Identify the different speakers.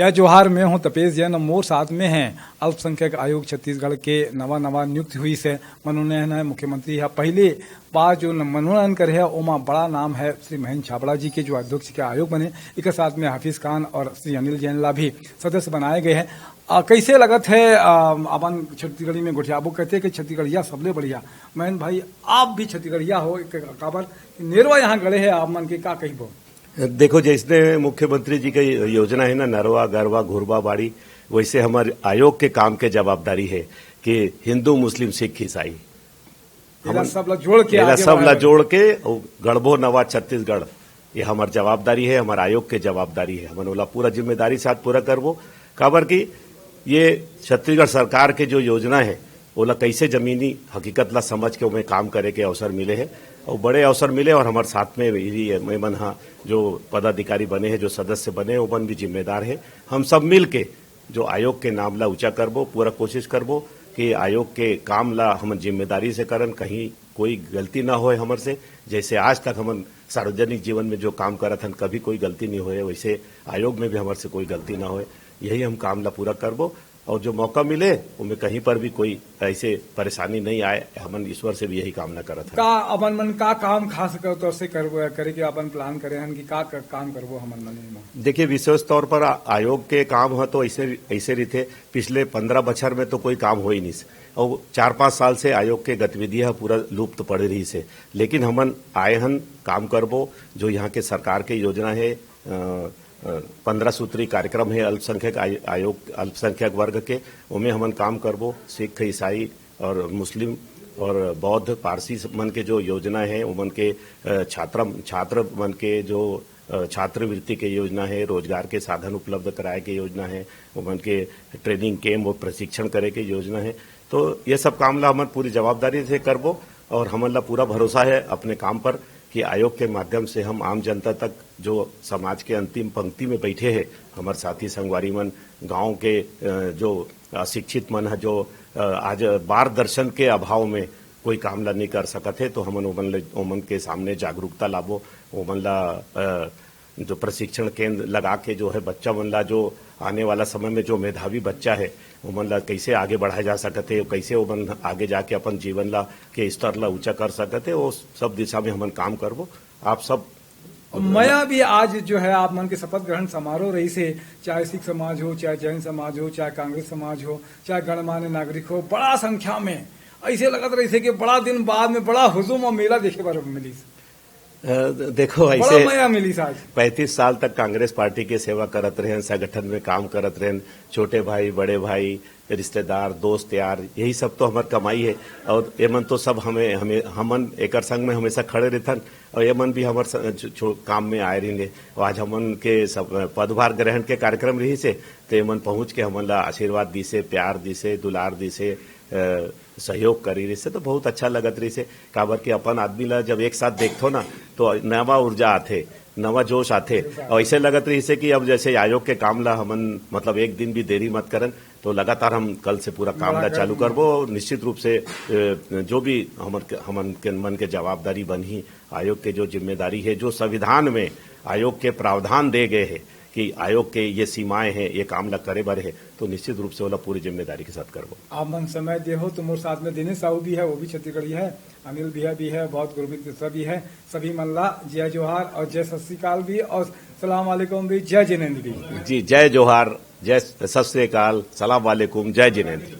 Speaker 1: जय जोहार, मैं हूं तपेश जैन। मोर साथ में हैं अल्पसंख्यक आयोग छत्तीसगढ़ के नवा नियुक्त हुई से मनोनयन है मुख्यमंत्री है पहले बार जो मनोनयन करे है ओमा बड़ा नाम है श्री महेंद्र छाबड़ा जी के जो अध्यक्ष के आयोग बने। एक साथ में हाफिज खान और श्री अनिल जैनला भी सदस्य बनाए गए हैं। कैसे लगत है अपन छत्तीसगढ़ी में गोठियाबो कहते हैं कि छत्तीसगढ़िया सबले बढ़िया। महेंद्र भाई, आप भी छत्तीसगढ़िया हो, काबर नेरवा यहाँ गड़े है, आप मन के का कही?
Speaker 2: देखो, जैसे मुख्यमंत्री जी की योजना है ना, नरवा गरवा घुरवा बाड़ी, वैसे हमारे आयोग के काम के जवाबदारी है कि हिंदू मुस्लिम सिख ईसाई
Speaker 1: सब
Speaker 2: जोड़ के गढ़बो नवा छत्तीसगढ़, ये हमारी जवाबदारी है, हमारे आयोग के जवाबदारी है। हम बोला पूरा जिम्मेदारी साथ पूरा करबो। काबर की ये छत्तीसगढ़ सरकार के जो योजना है ओला कैसे जमीनी हकीकत ला समझ के उन्हें काम करे के अवसर मिले हैं और बड़े अवसर मिले। और हमारे साथ में मैं मन जो पदाधिकारी बने हैं, जो सदस्य बने, वो मन भी जिम्मेदार है। हम सब मिल के जो आयोग के नाम ला ऊंचा करबो, पूरा कोशिश करबो कि आयोग के काम ला हम जिम्मेदारी से करन, कहीं कोई गलती ना होए हमर से। जैसे आज तक हम सार्वजनिक जीवन में जो काम करत हन कभी कोई गलती नहीं होए, वैसे आयोग में भी हमारे से कोई गलती ना होए, यही हम काम ला पूरा करबो। और जो मौका मिले उनमें कहीं पर भी कोई ऐसे परेशानी नहीं आए, हम ईश्वर से भी यही कामना करत हैं।
Speaker 1: का अपन मन का काम खास कर तो से करे के अपन प्लान करे हन कि का काम करबो हमन मन?
Speaker 2: देखिए, विशेष तौर पर आयोग के काम हो तो ऐसे रहते। पिछले 15 बछर में तो कोई काम हो ही नहीं और 4-5 साल से आयोग के गतिविधियां पूरा लुप्त पड़ रही से। लेकिन हमन आए हन काम करबो। जो यहाँ के सरकार के योजना है 15 सूत्री कार्यक्रम है अल्पसंख्यक आयोग अल्पसंख्यक वर्ग के, उनमें हमन काम करबो। सिख ईसाई और मुस्लिम और बौद्ध पारसी मन के जो योजना है, उमन के छात्र मन के जो छात्रवृत्ति के योजना है, रोजगार के साधन उपलब्ध कराए के योजना है, उमन के ट्रेनिंग कैम्प और प्रशिक्षण करे के योजना है। तो ये सब काम ला हमन पूरी जवाबदारी से करबो और हमन ला पूरा भरोसा है अपने काम पर कि आयोग के माध्यम से हम आम जनता तक, जो समाज के अंतिम पंक्ति में बैठे हैं, हमारे साथी संगवारी मन, गांव के जो अशिक्षित मन है, जो आज बार दर्शन के अभाव में कोई काम ला नहीं कर सकते, तो हमन ओमन के सामने जागरूकता लाबो। ओमन ला जो प्रशिक्षण केंद्र लगा के जो है बच्चा मन ला, जो आने वाला समय में जो मेधावी बच्चा है ओमन ला कैसे आगे बढ़ाया जा सकते, कैसे ओमन आगे जाके अपन जीवन ला के स्तर ला ऊंचा कर सकते, वो सब दिशा में हमन काम करबो। आप सब
Speaker 1: मैं भी आज जो है आप मन के शपथ ग्रहण समारोह रही से, चाहे सिख समाज हो, चाहे जैन समाज हो, चाहे कांग्रेस समाज हो, चाहे गणमान्य नागरिक हो, बड़ा संख्या में ऐसे लगत रही से कि बड़ा दिन बाद में बड़ा हुजूम और मेला देखे बार मिली।
Speaker 2: देखो, ऐसे
Speaker 1: मिली
Speaker 2: 35 साल तक कांग्रेस पार्टी की सेवा करत रहे, संगठन में काम करत रहे, छोटे भाई बड़े भाई रिश्तेदार दोस्त यार, यही सब तो हमार कमाई है। और ये मन तो सब हमन एकर संग में हमेशा खड़े रहथन और ये मन भी हमार काम में आए रहेंगे। आज हमन के सब पदभार ग्रहण के कार्यक्रम रही से, तो ये मन पहुंच के हमन ला आशीर्वाद दी से, प्यार दी से, दुलार दी से, सहयोग करी रही से, तो बहुत अच्छा लगत रही से। काबर कि अपन आदमी ला जब एक साथ देखो ना तो नवा ऊर्जा आथे, नवा जोश आथे। और ऐसे लगत रही से कि अब जैसे आयोग के काम ला हमन मतलब एक दिन भी देरी मत करन, तो लगातार हम कल से पूरा काम ला चालू करबो। निश्चित रूप से जो भी हमन के मन के जवाबदारी बनी, आयोग के जो जिम्मेदारी है, जो संविधान में आयोग के प्रावधान दे गए हैं कि आयोग के ये सीमाएं हैं, ये काम ला करे बारे है, तो निश्चित रूप से वो पूरी जिम्मेदारी के साथ करबो।
Speaker 1: आप मन समय दे हो तो मोर साथ में दिनेश साहू भी है, वो भी छत्तीसगढ़ी है, अनिल भैया भी है, बहुत गुरमीत मिश्रा भी है। सभी मन ला जय जोहार और जय सत श्री अकाल भी और सलाम वालेकुम भी, जय जिनेंद्र भी।
Speaker 2: जी, जय जोहार, जय सत श्री अकाल, सलाम वालेकुम, जय जिनेंद्र।